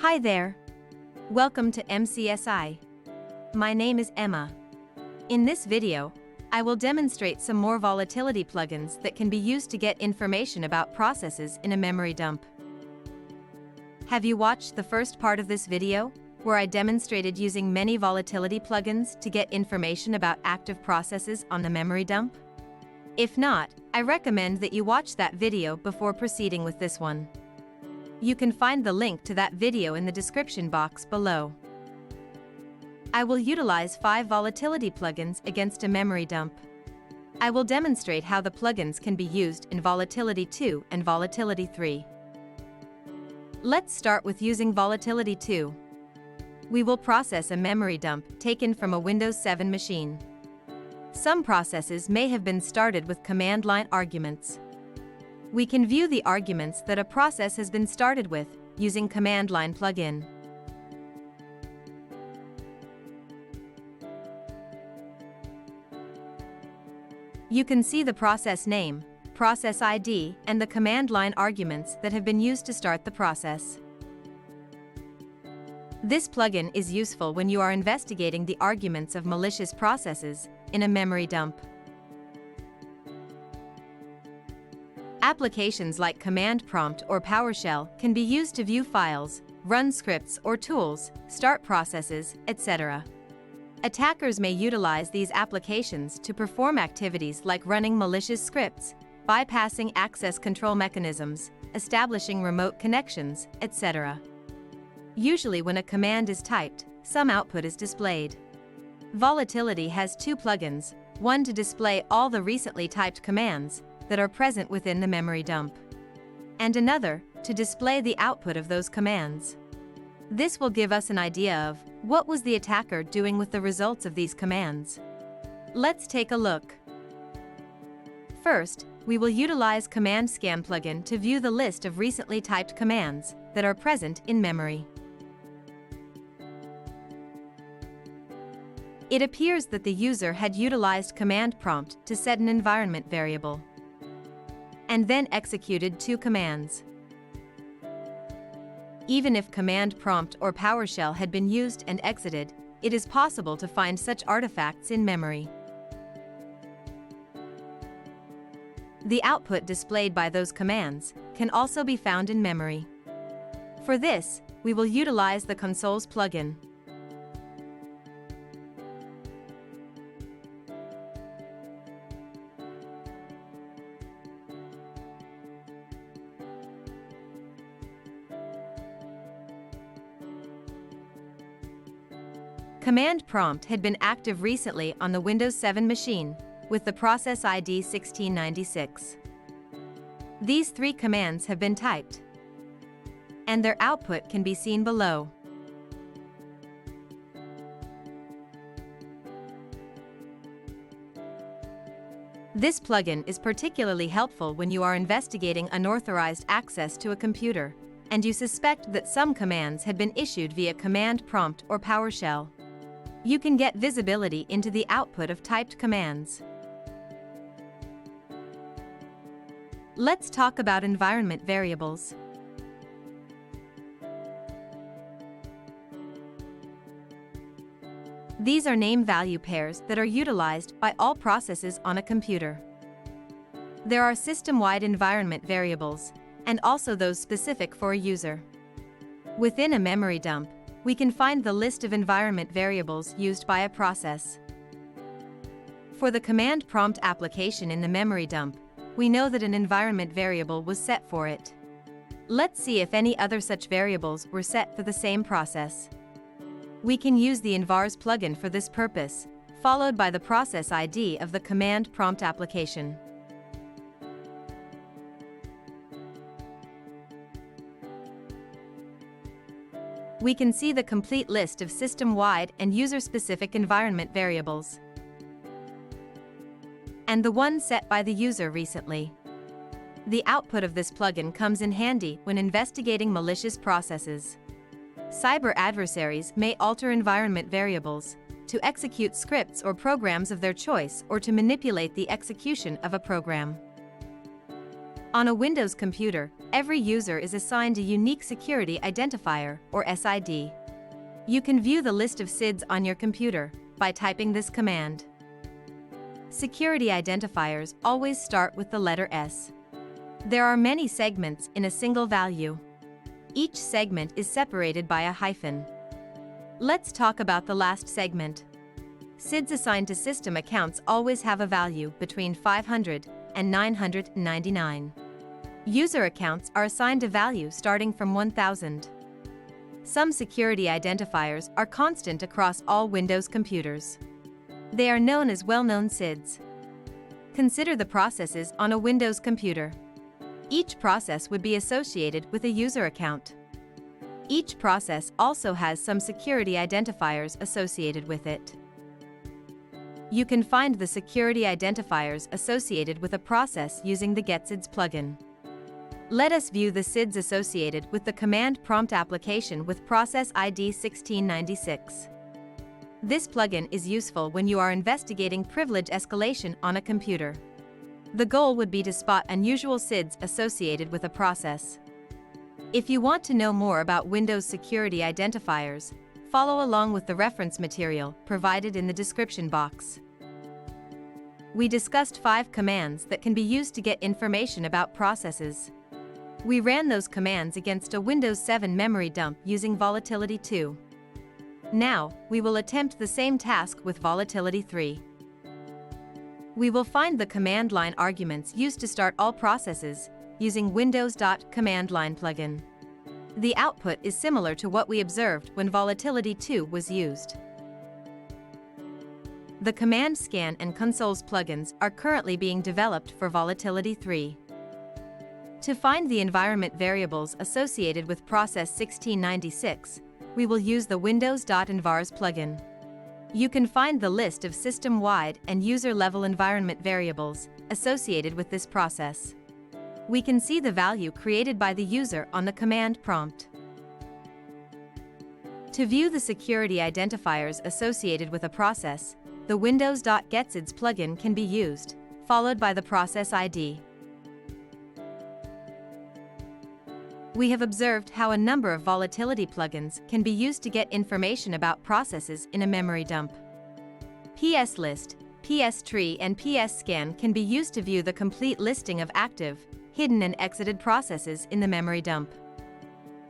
Hi there. Welcome to MCSI. My name is Emma. In this video, I will demonstrate some more volatility plugins that can be used to get information about processes in a memory dump. Have you watched the first part of this video, where I demonstrated using many volatility plugins to get information about active processes on the memory dump? If not, I recommend that you watch that video before proceeding with this one. You can find the link to that video in the description box below. I will utilize 5 volatility plugins against a memory dump. I will demonstrate how the plugins can be used in Volatility 2 and Volatility 3. Let's start with using Volatility 2. We will process a memory dump taken from a Windows 7 machine. Some processes may have been started with command line arguments. We can view the arguments that a process has been started with using Command Line plugin. You can see the process name, process ID, and the command line arguments that have been used to start the process. This plugin is useful when you are investigating the arguments of malicious processes in a memory dump. Applications like Command Prompt or PowerShell can be used to view files, run scripts or tools, start processes, etc. Attackers may utilize these applications to perform activities like running malicious scripts, bypassing access control mechanisms, establishing remote connections, etc. Usually when a command is typed, some output is displayed. Volatility has 2 plugins, one to display all the recently typed commands that are present within the memory dump, and another to display the output of those commands. This will give us an idea of what was the attacker doing with the results of these commands. Let's take a look. First, we will utilize Command Scan plugin to view the list of recently typed commands that are present in memory. It appears that the user had utilized Command Prompt to set an environment variable, and then executed 2 commands. Even if Command Prompt or PowerShell had been used and exited, it is possible to find such artifacts in memory. The output displayed by those commands can also be found in memory. For this, we will utilize the Consoles plugin. Command Prompt had been active recently on the Windows 7 machine with the process ID 1696. These 3 commands have been typed, and their output can be seen below. This plugin is particularly helpful when you are investigating unauthorized access to a computer, and you suspect that some commands had been issued via Command Prompt or PowerShell. You can get visibility into the output of typed commands. Let's talk about environment variables. These are name-value pairs that are utilized by all processes on a computer. There are system-wide environment variables, and also those specific for a user. Within a memory dump, we can find the list of environment variables used by a process. For the Command Prompt application in the memory dump, we know that an environment variable was set for it. Let's see if any other such variables were set for the same process. We can use the Identifiers plugin for this purpose, followed by the process ID of the Command Prompt application. We can see the complete list of system-wide and user-specific environment variables, and the one set by the user recently. The output of this plugin comes in handy when investigating malicious processes. Cyber adversaries may alter environment variables to execute scripts or programs of their choice or to manipulate the execution of a program. On a Windows computer, every user is assigned a unique security identifier, or SID. You can view the list of SIDs on your computer by typing this command. Security identifiers always start with the letter S. There are many segments in a single value. Each segment is separated by a hyphen. Let's talk about the last segment. SIDs assigned to system accounts always have a value between 500 and 999. User accounts are assigned a value starting from 1000. Some security identifiers are constant across all Windows computers. They are known as well-known SIDs. Consider the processes on a Windows computer. Each process would be associated with a user account. Each process also has some security identifiers associated with it. You can find the security identifiers associated with a process using the GetSIDs plugin. Let us view the SIDs associated with the command prompt application with process ID 1696. This plugin is useful when you are investigating privilege escalation on a computer. The goal would be to spot unusual SIDs associated with a process. If you want to know more about Windows security identifiers, follow along with the reference material provided in the description box. We discussed 5 commands that can be used to get information about processes. We ran those commands against a Windows 7 memory dump using Volatility 2. Now, we will attempt the same task with Volatility 3. We will find the command line arguments used to start all processes using Windows.Command Line plugin. The output is similar to what we observed when Volatility 2 was used. The Command Scan and Consoles plugins are currently being developed for Volatility 3. To find the environment variables associated with process 1696, we will use the Windows.Envars plugin. You can find the list of system-wide and user-level environment variables associated with this process. We can see the value created by the user on the command prompt. To view the security identifiers associated with a process, the Windows.GetSIDs plugin can be used, followed by the process ID. We have observed how a number of volatility plugins can be used to get information about processes in a memory dump. PSList, PSTree, and PSScan can be used to view the complete listing of active, hidden, and exited processes in the memory dump.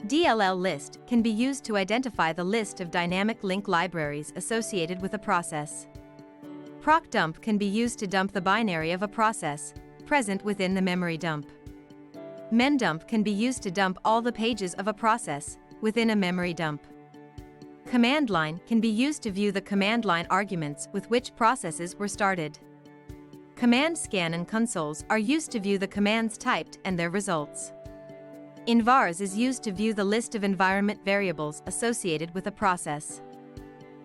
DLL list can be used to identify the list of dynamic link libraries associated with a process. ProcDump can be used to dump the binary of a process present within the memory dump. MenDump can be used to dump all the pages of a process within a memory dump. Command line can be used to view the command line arguments with which processes were started. Command Scan and Consoles are used to view the commands typed and their results. Envars is used to view the list of environment variables associated with a process.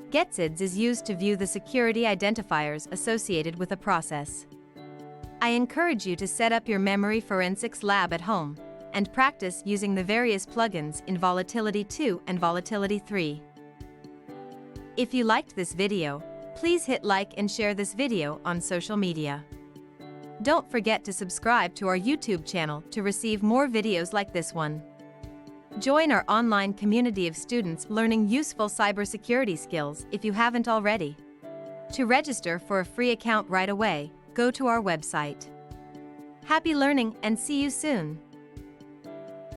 GetSIDs is used to view the security identifiers associated with a process. I encourage you to set up your memory forensics lab at home and practice using the various plugins in Volatility 2 and Volatility 3. If you liked this video, please hit like and share this video on social media. Don't forget to subscribe to our YouTube channel to receive more videos like this one. Join our online community of students learning useful cybersecurity skills if you haven't already. To register for a free account right away, go to our website. Happy learning and see you soon!